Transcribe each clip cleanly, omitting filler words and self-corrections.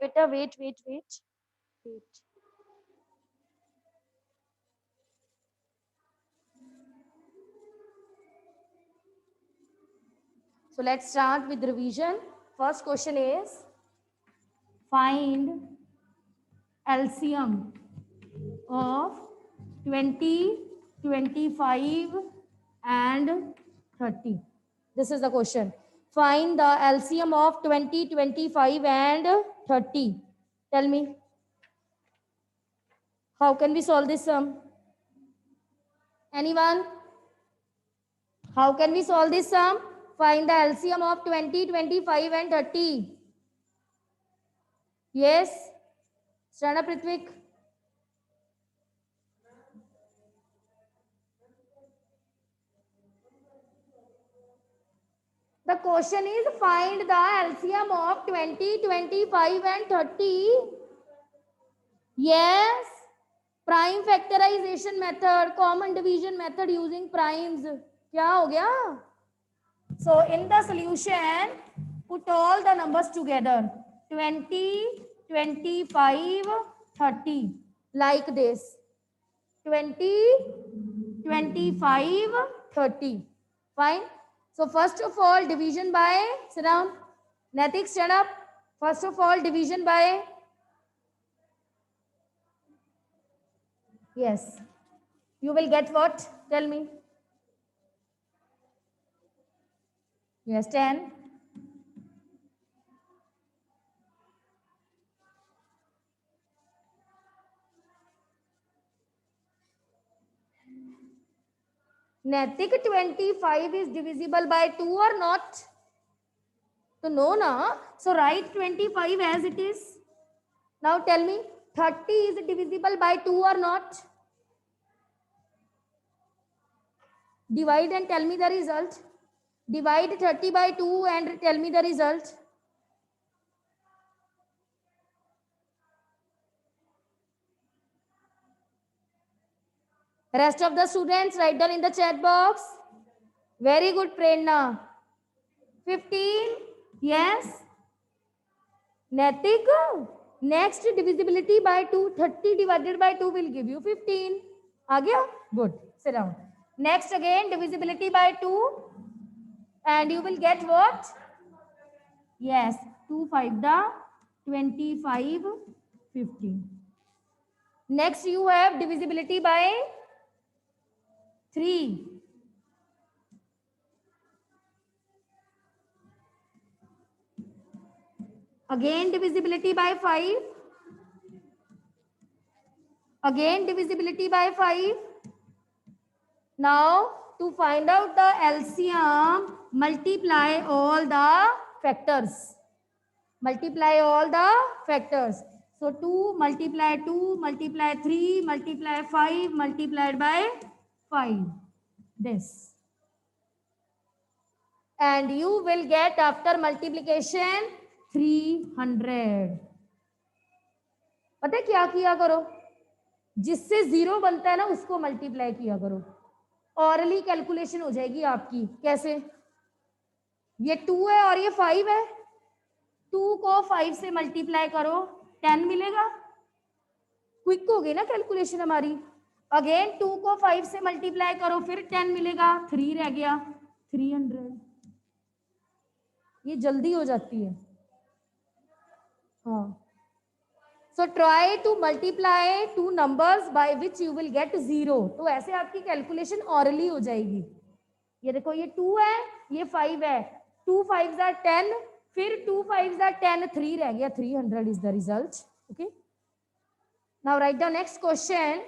wait beta, wait. So let's start with revision. First question is find LCM of 20, 25 and 30. This is the question. Find the LCM of 20, 25 and 30. Tell me. How can we solve this sum? Anyone? How can we solve this sum? Find the LCM of 20, 25 and 30. Yes? Stand up, Ritvik. The question is find the LCM of 20, 25 and 30. Yes. Prime factorization method, common division method using primes. क्या हो गया? So in the solution, put all the numbers together. 20, 25, 30. Like this. 20, 25, 30. Fine. So first of all, division by, sit down. Natik, stand up. First of all, division by, yes. You will get what? Tell me. Yes, 10. Natik, 25 is divisible by 2 or not? So no, na. So write 25 as it is. Now tell me, 30 is divisible by 2 or not? Divide and tell me the result. Divide 30 by 2 and tell me the result. Rest of the students, write down in the chat box. Very good, Prerna. 15. Yes. Natik. Next, divisibility by 2. 30 divided by 2 will give you 15. आ गया? Good. Sit down. Next again, divisibility by 2. And you will get what? Yes. 2 5 the 25, 15. Next, you have divisibility by 3. Again, divisibility by 5. Again, divisibility by 5. Now, to find out the LCM, multiply all the factors. Multiply all the factors. So, 2 multiply 2, multiply 3, multiply 5, multiplied by 5. This. And you will get after multiplication 300. पता है क्या किया करो? जिससे 0 बनता है ना उसको मल्टीप्लाई किया करो. ऑरली कैलकुलेशन हो जाएगी आपकी. कैसे? ये 2 है और ये 5 है. 2 को 5 से मल्टीप्लाई करो, 10 मिलेगा. क्विक हो गई ना कैलकुलेशन हमारी. अगेन 2 को 5 से मल्टीप्लाई करो, फिर 10 मिलेगा. 3 रह गया, 300. ये जल्दी हो जाती है. हाँ. So try to multiply two numbers by which you will get 0. तो ऐसे आपकी कैलकुलेशन ऑरली हो जाएगी. ये देखो, ये 2 है, ये 5 है. 2 5s are 10, फिर 2 5s are 10, 3 रह गया. 300 is the result. Okay. Now write the next question.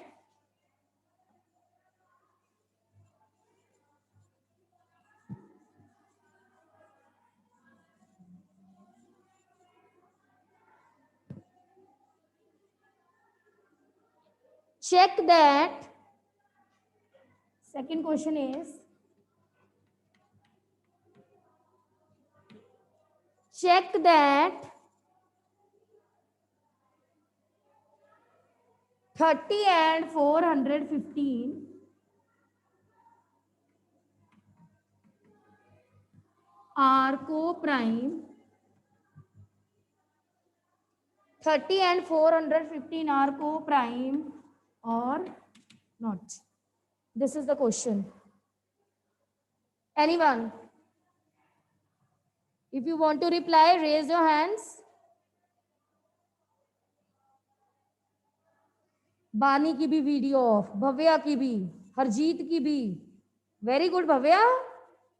Check that. Second question is, check that 30 and 415 are co-prime 30 and 415 are co-prime or not? This is the question. Anyone? If you want to reply, raise your hands. बानी की भी video of, Bhavya की भी, हरजीत की भी. Very good Bhavya,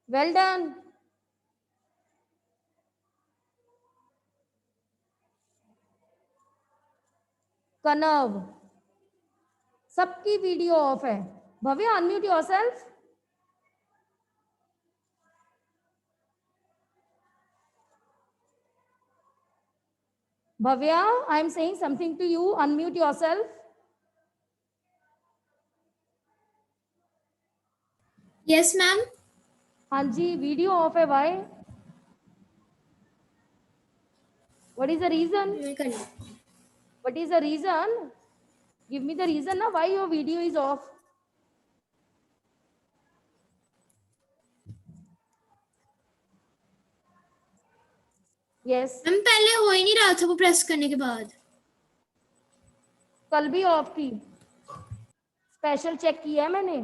well done. Kanav, सबकी video off है. Bhavya unmute yourself. Bhavya, I am saying something to you, unmute yourself. Yes ma'am. हाँ जी, वीडियो ऑफ है. Why? What is the reason? What is the reason? Give me the reason now why your video is off. Yes. Ma'am पहले हो ही नहीं रहा था वो press करने के बाद. कल भी ऑफ थी. स्पेशल चेक किया है मैंने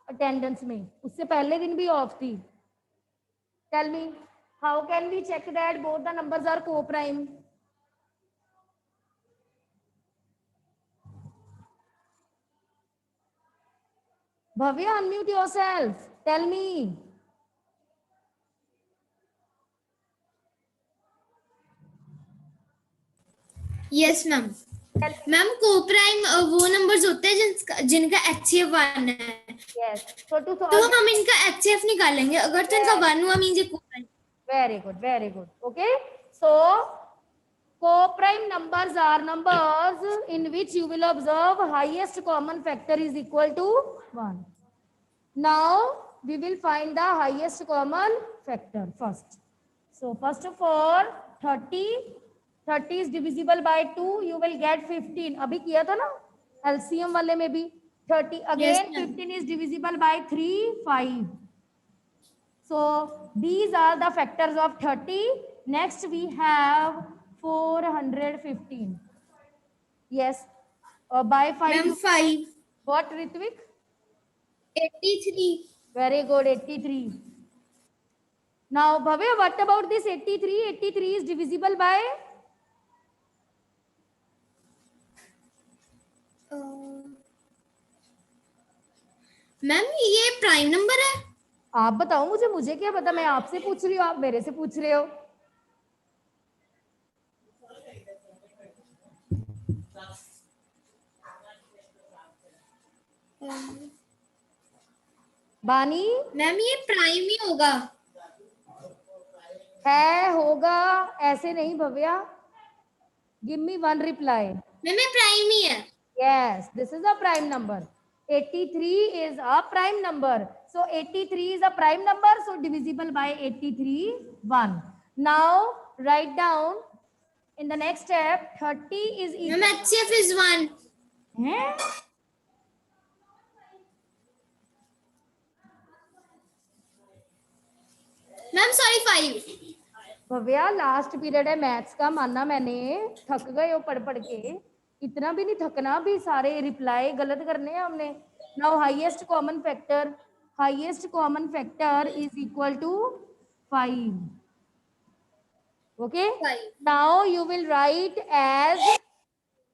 अटेंडेंस में, उससे पहले दिन भी ऑफ थी. Tell me how can we check that both the numbers are co-prime? Bhavya, unmute yourself. Tell me. Yes ma'am. Ma'am co-prime वो नंबर्स होते हैं जिनका HCF 1 है. Yes. So to तो solve. हम इनका HCF निकालेंगे. अगर तो इनका 1 हुआ मींस ये co-prime. Very good, very good. Okay. So co-prime numbers are numbers in which you will observe highest common factor is equal to 1. Now we will find the highest common factor first. So first of all 30 is divisible by 2, you will get 15. अभी किया था ना LCM वाले में भी. 30 again. Yes, 15 is divisible by 3, 5. So these are the factors of 30. Next we have 415. Yes. By 5. Ma'am 5. What, Ritvik? 83. Very good, 83. Now Bhavya, what about this 83? 83 is divisible by? Ma'am ये prime number है. आप बताओ मुझे, मुझे क्या पता. मैं आपसे पूछ रही हूँ, आप मेरे से पूछ रहे हो. बानी, मैम ये प्राइम ही होगा. है, होगा, ऐसे नहीं Bhavya. Give me one reply. Ma'am ये प्राइम ही है. Yes, this is a prime number. 83 is a prime number. So 83 is a prime number. So divisible by 83, 1. Now write down in the next step 30 is equal. Ma'am HCF is 1. Ma'am sorry 5. Bhavya last period है maths का, मानना मैंने. थक गए हो पढ़ पढ़ के. इतना भी नहीं थकना भी, सारे रिप्लाई गलत करने हैं हमने. Now highest common factor is equal to 5. Okay. 5. Now you will write as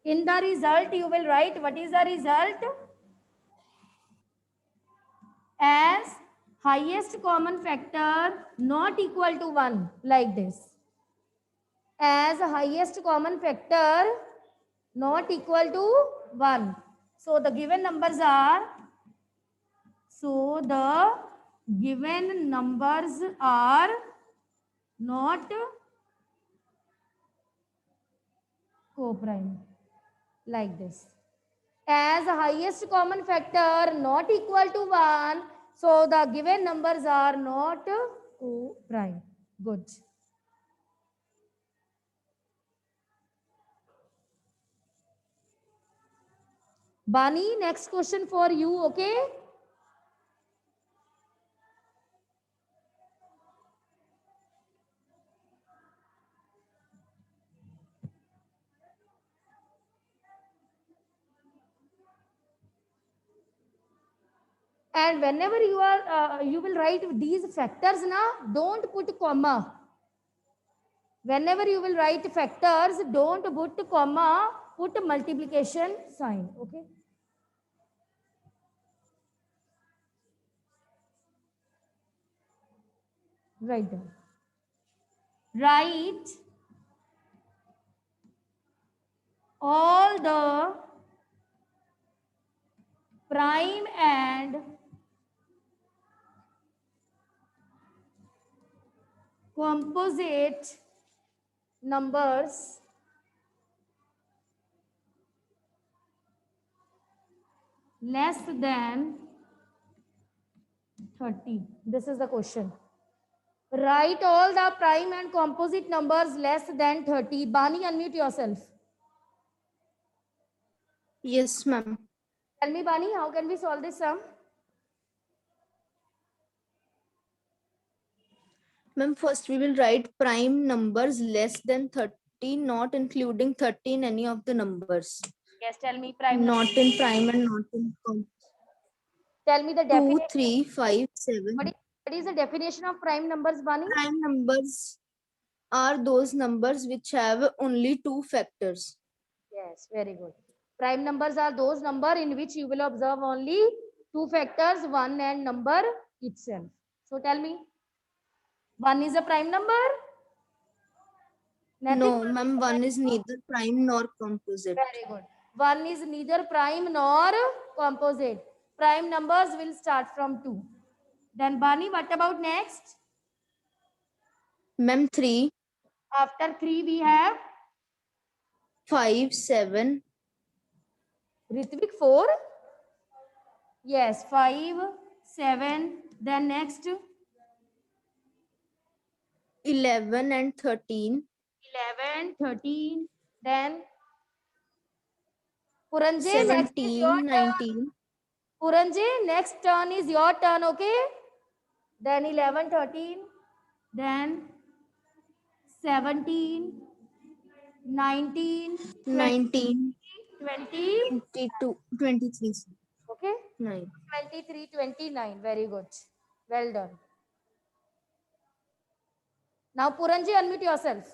in the result, you will write what is the result as highest common factor not equal to 1, like this. As highest common factor not equal to 1. So the given numbers are not co-prime, like this. As highest common factor not equal to 1, so the given numbers are not co-prime. Good. Bani, next question for you, okay? And whenever you are you will write these factors now, don't put comma. Whenever you will write factors, don't put comma, put multiplication sign. Okay. Write down. Write all the prime and composite numbers less than 30. This is the question. Write all the prime and composite numbers less than 30. Bani, unmute yourself. Yes, ma'am. Tell me, Bani, how can we solve this sum? Ma'am, first we will write prime numbers less than 30, not including 30 in any of the numbers. Yes, tell me prime Not number. in prime and not in Tell me the 2, definition. 3, 5, 7. What is the definition of prime numbers, Bani? Prime numbers are those numbers which have only 2 factors. Yes, very good. Prime numbers are those numbers in which you will observe only 2 factors, 1 and number itself. So tell me, 1 is a prime number? No, ma'am, 1 is neither prime nor composite. Very good. 1 is neither prime nor composite. Prime numbers will start from 2. Then Bani, what about next? Ma'am, 3, After 3 we have 5, 7, Ritvik 4. Yes, 5, 7. Then next 11 and 13. 11, 13. Then Puranjay, next is your 17, turn. 19. Puranjay, next turn is your turn, okay? Then 11, 13. Then 17, 19, 19, 20. 22, 23. Okay? 9. 23, 29. Very good. Well done. Now, Puranjay, unmute yourself.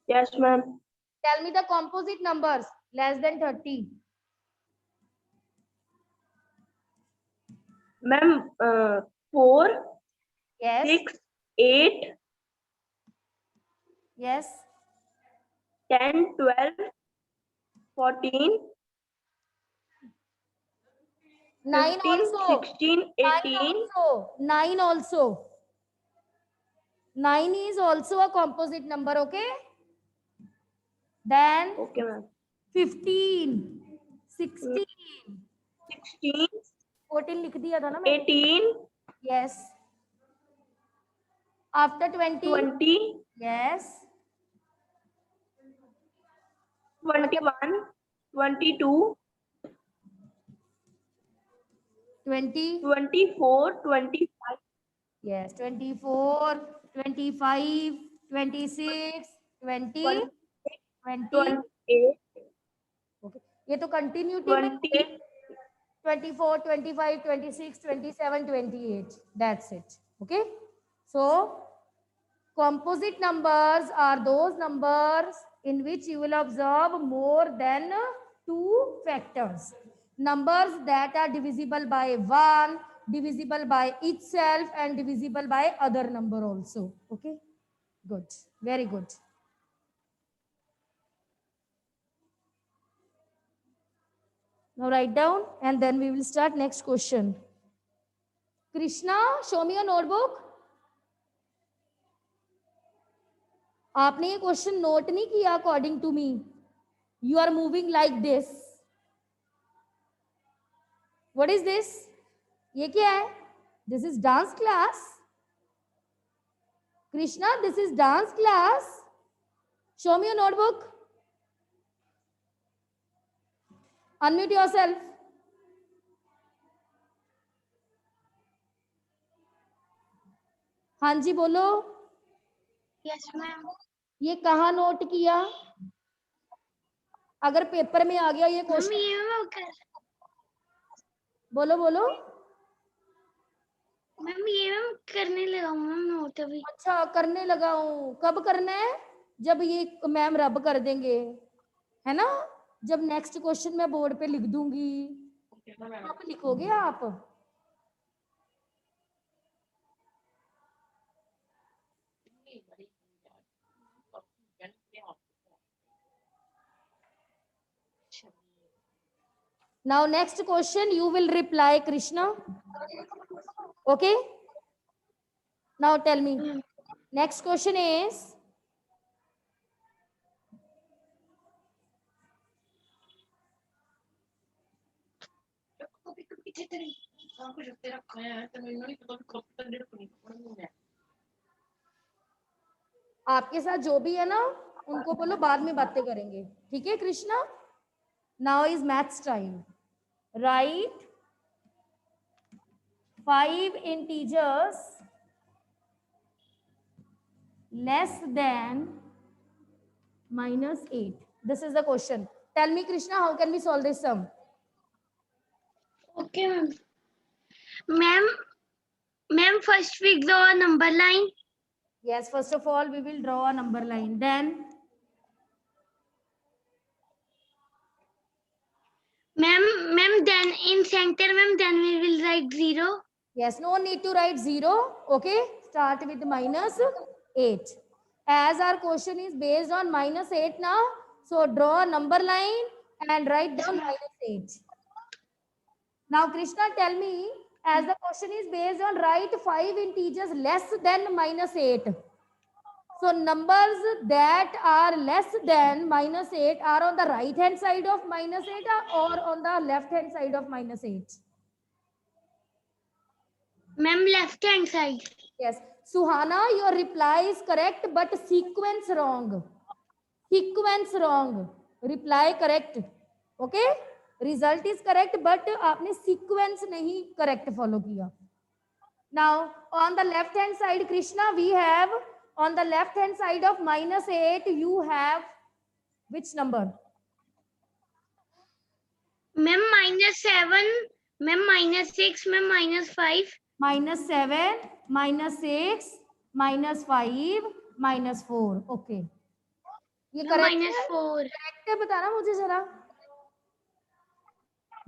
Yes, ma'am. Tell me the composite numbers less than 30. Ma'am, 4, Yes. 6, 8, Yes. 10, 12, 14, 9 15, also. 16, 18. 9 also. 9 is also a composite number, okay? Then Okay, ma'am. 15, 16, 16, 14 लिख दिया था ना मैंने? 18, Yes. After 20? 20, Yes. 21, 22, 20? 24, 25, Yes. 24, 25, 26, 20, 20. 28, Okay. ये तो continuity में 20. 24, 25, 26, 27, 28. That's it. Okay. So, composite numbers are those numbers in which you will observe more than 2 factors. Numbers that are divisible by 1, divisible by itself, and divisible by other number also. Okay. Good. Very good. Now write down and then we will start next question. Krishna, show me your notebook. आपने ये question note नहीं किया according to me. You are moving like this. What is this? ये क्या है? This is dance class. Krishna, this is dance class. Show me your notebook. Unmute yourself. हाँ जी बोलो. Yes, ma'am. ये कहाँ नोट किया? अगर पेपर में आ गया ये मम्मी क्वेश्चन. ये मैं कर बोलो बोलो। मैम ये मैम करने लगा हूँ मैम नोट अभी। अच्छा करने लगा हूँ, कब करना है? जब ये मैम रब कर देंगे, है ना? जब नेक्स्ट क्वेश्चन मैं बोर्ड पे लिख दूंगी आप लिखोगे आप। Now next question you will reply Krishna. Okay? Now tell me. Next question is आपके साथ जो भी है ना उनको बोलो बाद में बातें करेंगे, ठीक है Krishna? Now is maths time. Right 5 integers less than -8. This is the question. Tell me Krishna, how can we solve this sum? Okay ma'am. Ma'am first we draw a number line. Yes, first of all we will draw a number line, then ma'am then in center ma'am then we will write 0। yes, no need to write 0. Okay, start with -8. As our question is based on -8 now, so draw a number line and write down -8. Now Krishna, tell me, as the question is based on write 5 integers less than -8, so numbers that are less than -8 are on the right hand side of -8 or on the left hand side of -8? Ma'am left hand side. Yes, Suhana, your reply is correct, but sequence wrong. Sequence wrong. Reply correct. Okay? Result is correct, but आपने sequence नहीं correct follow किया. Now, on the left hand side, Krishna, we have on the left hand side of -8, you have which number? Ma'am -7 ma'am -6 ma'am -5 -7, -6, -5, -4. Okay. ये correct है? -4। Correct है, बताना मुझे जरा.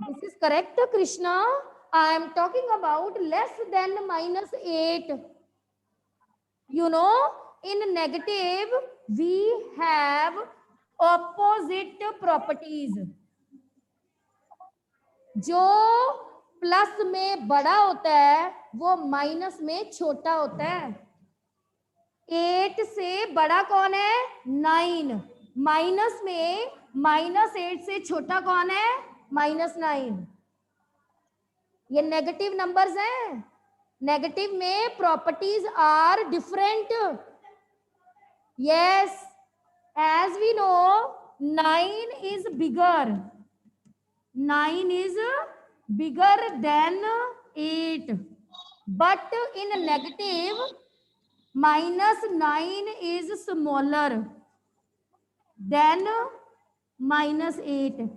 This is correct, Krishna. I am talking about less than -8. You know, in negative we have opposite properties. जो plus में बड़ा होता है वो माइनस में छोटा होता है। 8 से बड़ा कौन है? 9। माइनस में -8 से छोटा कौन है? -9। ये नेगेटिव नंबर्स हैं। नेगेटिव में properties are different. Yes, as we know 9 is bigger. 9 is bigger than 8. But in negative, -9 is smaller than -8.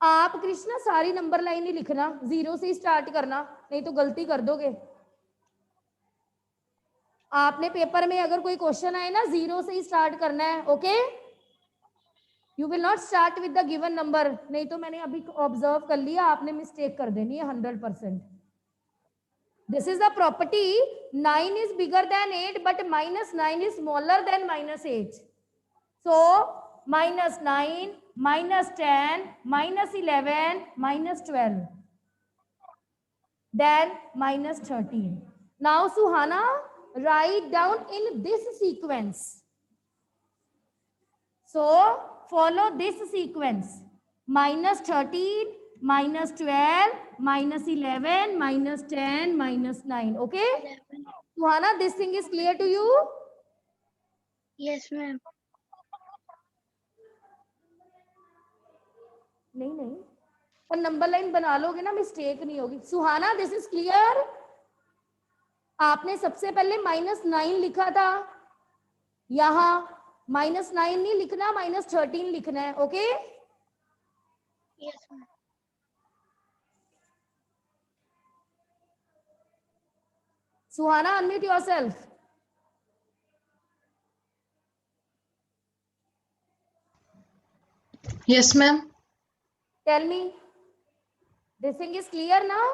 आप कृष्णा सारी नंबर लाइन ही लिखना, 0 से ही स्टार्ट करना, नहीं तो गलती कर दोगे। आपने पेपर में अगर कोई क्वेश्चन आए ना 0 से ही स्टार्ट करना है। Okay, you will not start with the given number, नहीं तो मैंने अभी ऑब्जर्व कर लिया आपने मिस्टेक कर देनी है 100%। This is the property, 9 is bigger than 8 but -9 is smaller than -8. So -9, -10, -11, -12, then -13. Now Suhana, write down in this sequence. So follow this sequence: -13, -12, -11, -10, -9. Okay, Suhana, this thing is clear to you? Yes ma'am. नहीं, और number line बना लोगे ना, mistake नहीं होगी। सुहाना, this is clear? आपने सबसे पहले -9 लिखा था, यहां -9 नहीं लिखना, -13 लिखना है। Okay, yes ma'am. Suhana, unmute yourself. Yes, ma'am. Tell me, this thing is clear now?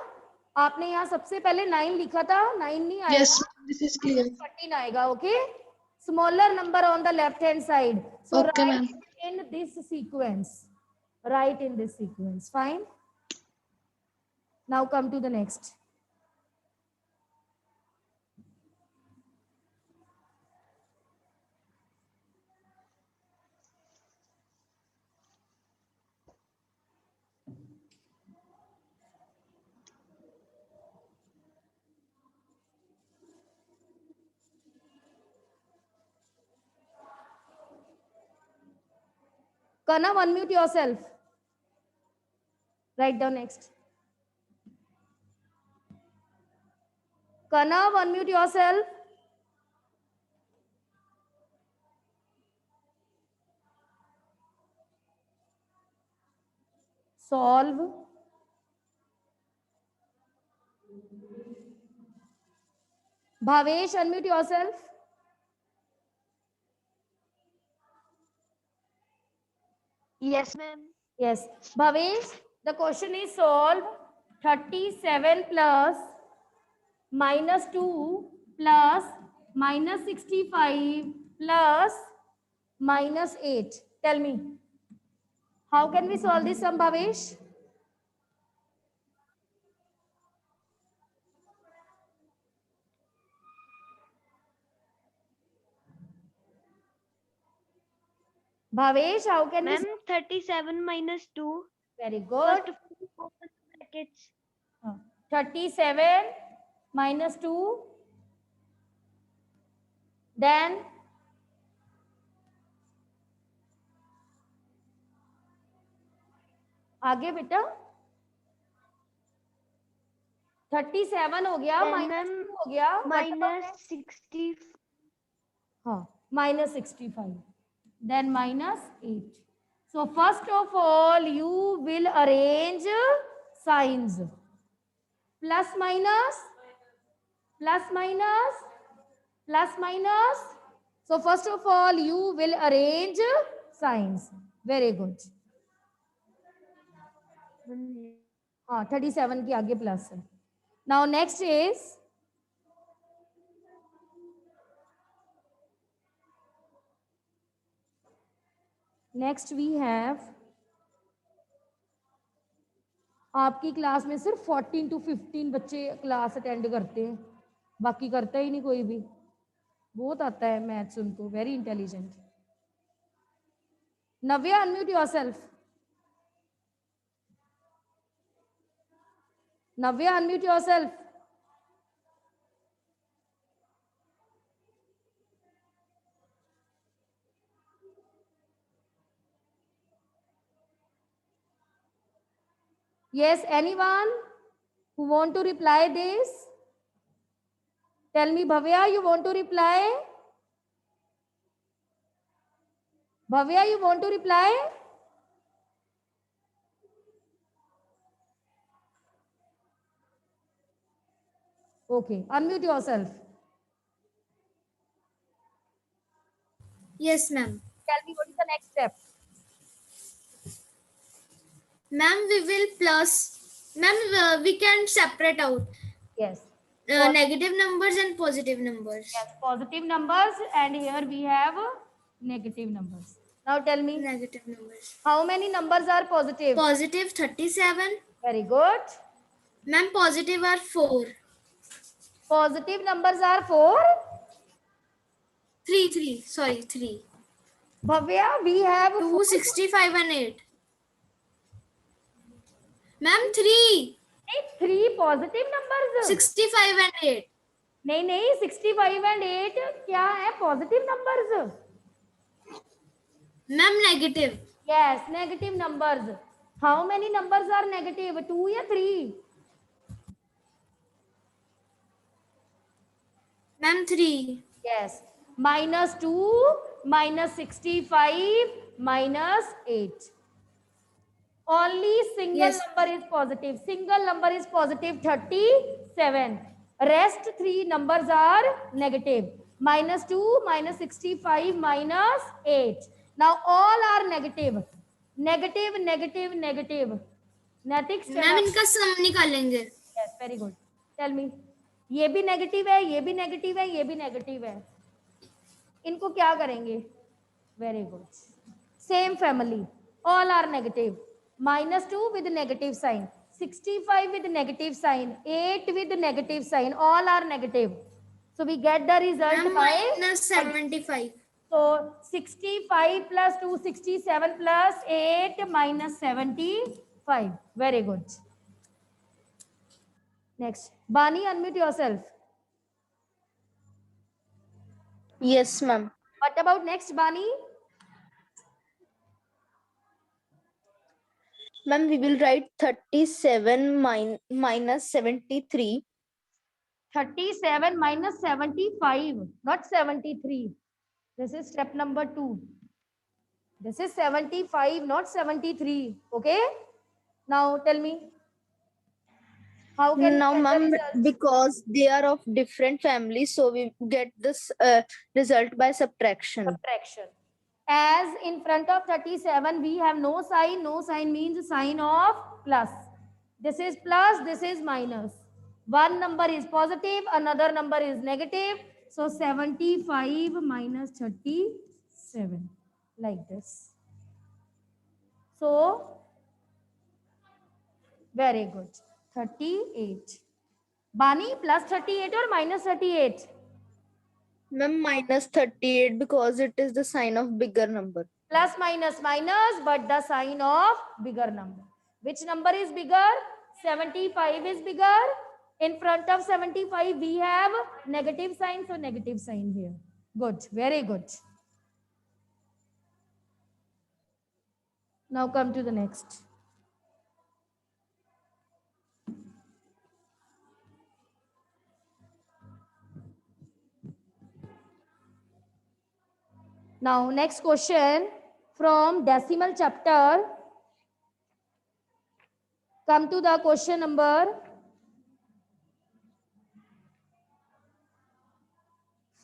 आपने यहाँ सबसे पहले 9 लिखा था, 9 नहीं आएगा, Yes, ma'am. This is clear. 13 आएगा. Okay, smaller number on the left hand side. So Okay, write ma'am. in this sequence. Write in this sequence. Fine. Now come to the next. Kanav, unmute yourself. Write down next. Kanav, unmute yourself. Solve. Bhavesh, unmute yourself. Yes, ma'am. Yes. Bhavesh, the question is solve 37 plus minus 2 plus minus 65 plus minus 8. Tell me, how can we solve this sum, Bhavesh? Bhavesh, how can we Ma'am, 37 minus 2. Very good. First of all, open brackets. 37 minus 2. Then आगे बेटा 37 हो गया, Then minus ma'am, 2 हो गया, minus 60. हाँ, minus 65, then minus 8. So first of all, you will arrange signs. Plus minus, plus minus, plus minus. So first of all, you will arrange signs. Very good. हाँ, 37 के आगे plus है. Now next is next we have आपकी class में सिर्फ 14 to 15 बच्चे class attend करते हैं, बाकी करता ही नहीं कोई भी. बहुत आता है मैथ्स उनको, very intelligent. Navya, unmute yourself. Navya, unmute yourself. Yes, anyone who want to reply this? Tell me, Bhavya, you want to reply? Bhavya, you want to reply? Okay, unmute yourself. Yes, ma'am. Tell me what is the next step. Ma'am, we will plus. Ma'am, we can separate out Yes. negative numbers and positive numbers. Yes, positive numbers, and here we have negative numbers. Now tell me, Negative numbers. how many numbers are positive? Positive 37. Very good. Ma'am, positive are 4. Positive numbers are 4. 3. Sorry, 3. Bhavya, we have 2, 65 and 8. Ma'am, 3. 3 positive numbers. 65 and 8. नहीं 65 and 8 क्या है? Positive numbers. Ma'am, negative. Yes, negative numbers. How many numbers are negative? 2 या 3? Ma'am, 3. Yes. Minus 2, minus 65, minus 8. Only single Yes. number is positive. Single number is positive 37. Rest three numbers are negative. -2, -65, -8. Now all are negative. Negative, negative, negative. Natik, stand ma'am up. इनका सम निकालेंगे. Yes, very good. Tell me. ये भी negative है, ये भी negative है, ये भी नेगेटिव है. इनको क्या करेंगे? Very good. Same family. All are negative. -2 with negative sign. 65 with negative sign. 8 with negative sign. All are negative. So we get the result ma'am by -75. so 65 plus 2, 67 plus 8 minus 75. Very good. Next. Bani, unmute yourself. Yes, ma'am. What about next, Bani? Ma'am, we will write 37 minus 73. 37 minus 75, not 73. This is step number 2. This is 75, not 73. Okay? Now tell me. How can Now, we get the ma'am, result? because they are of different families, so we get this result by subtraction. Subtraction. As in front of 37, we have no sign. No sign means sign of plus. This is plus, this is minus. One number is positive, another number is negative. So 75 minus 37, like this. So, very good. 38. Bani, plus 38 or minus 38? Ma'am, minus 38 because it is the sign of bigger number. Plus minus minus, but the sign of bigger number. Which number is bigger? 75 is bigger. In front of 75, we have negative sign, so negative sign here. Good, very good. Now come to the next. Now, next question from decimal chapter. Come to the question number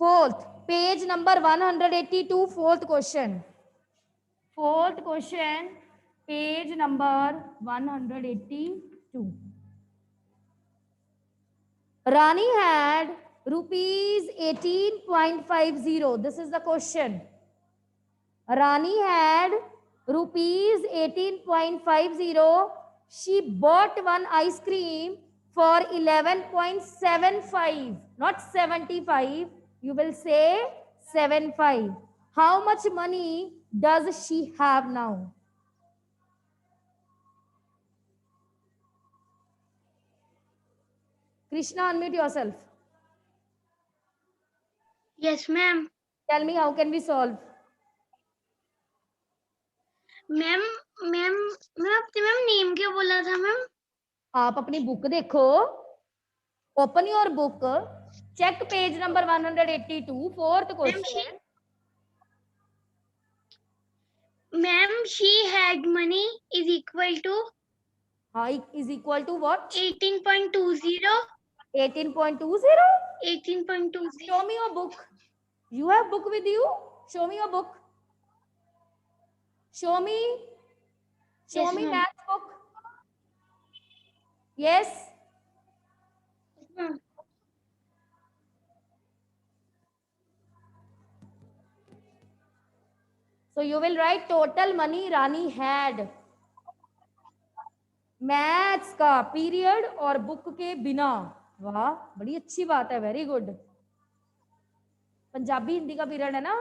4th, page number 182, 4th question. 4th question, page number 182. Rani had rupees 18.50. This is the question. Rani had rupees 18.50. She bought one ice cream for 11.75, not 75. You will say 75. How much money does she have now? Krishna, unmute yourself. Yes, ma'am. Tell me, how can we solve? Ma'am ma'am मैं आपने ma'am name क्या बोला था ma'am? आप अपनी book देखो. Open your book. Check page number 182, 4th question. Ma'am, she had money is equal to Is equal to what? 18.20. 18.20? 18.20. Show me your book. You have book with you? Show me your book. Show me. Show Yes, me ma'am. math book. Yes. ma'am. So you will write total money Rani had. Maths का period और book के बिना. वाह, बड़ी अच्छी बात है. Very good. Punjabi Hindi का पीरियड है ना.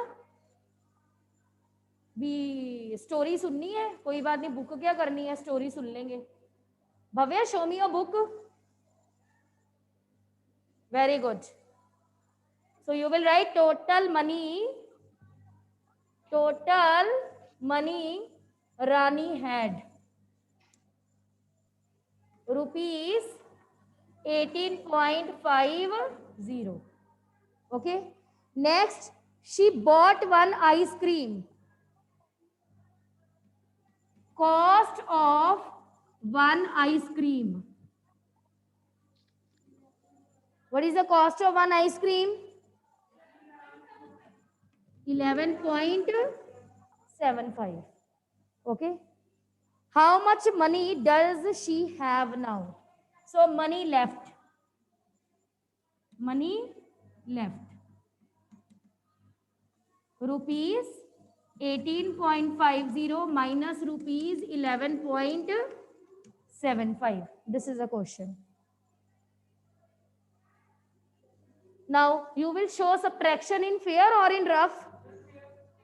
भी स्टोरी सुननी है, कोई बात नहीं. बुक क्या करनी है, स्टोरी सुन लेंगे. Bhavya, show me your book. Very good. So you will write total money Rani had rupees 18.50. Okay. Next, she bought one ice cream. Cost of one ice cream. What is the cost of one ice cream? 11.75. Okay. How much money does she have now? So money left. Money left. Rupees 18.50 minus rupees 11.75. This is a question. Now you will show subtraction in fair or in rough?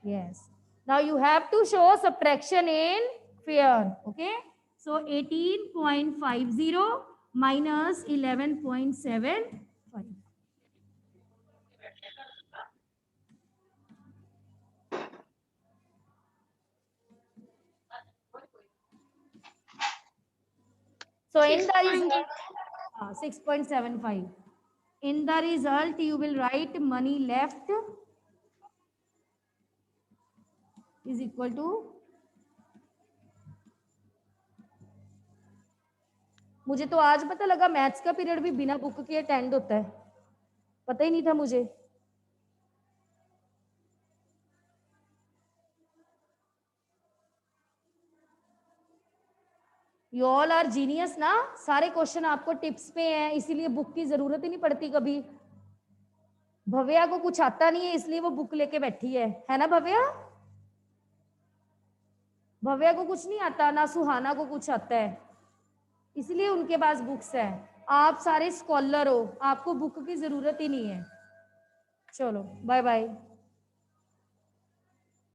Yes. Now you have to show subtraction in fair. Okay. So 18.50 minus 11.75. So in the result, 6.75. In the result, you will write money left is equal to, मुझे तो आज पता लगा maths का period भी बिना book के attend होता है, पता ही नहीं था मुझे. यू ऑल आर जीनियस ना, सारे क्वेश्चन आपको टिप्स पे हैं, इसीलिए बुक की जरूरत ही नहीं पड़ती कभी. भव्या को कुछ आता नहीं है इसलिए वो बुक लेके बैठी है ना भव्या? भव्या को कुछ नहीं आता, ना सुहाना को कुछ आता है, इसलिए उनके पास बुक्स है. आप सारे स्कॉलर हो, आपको बुक की जरूरत ही नहीं है. चलो बाय बाय.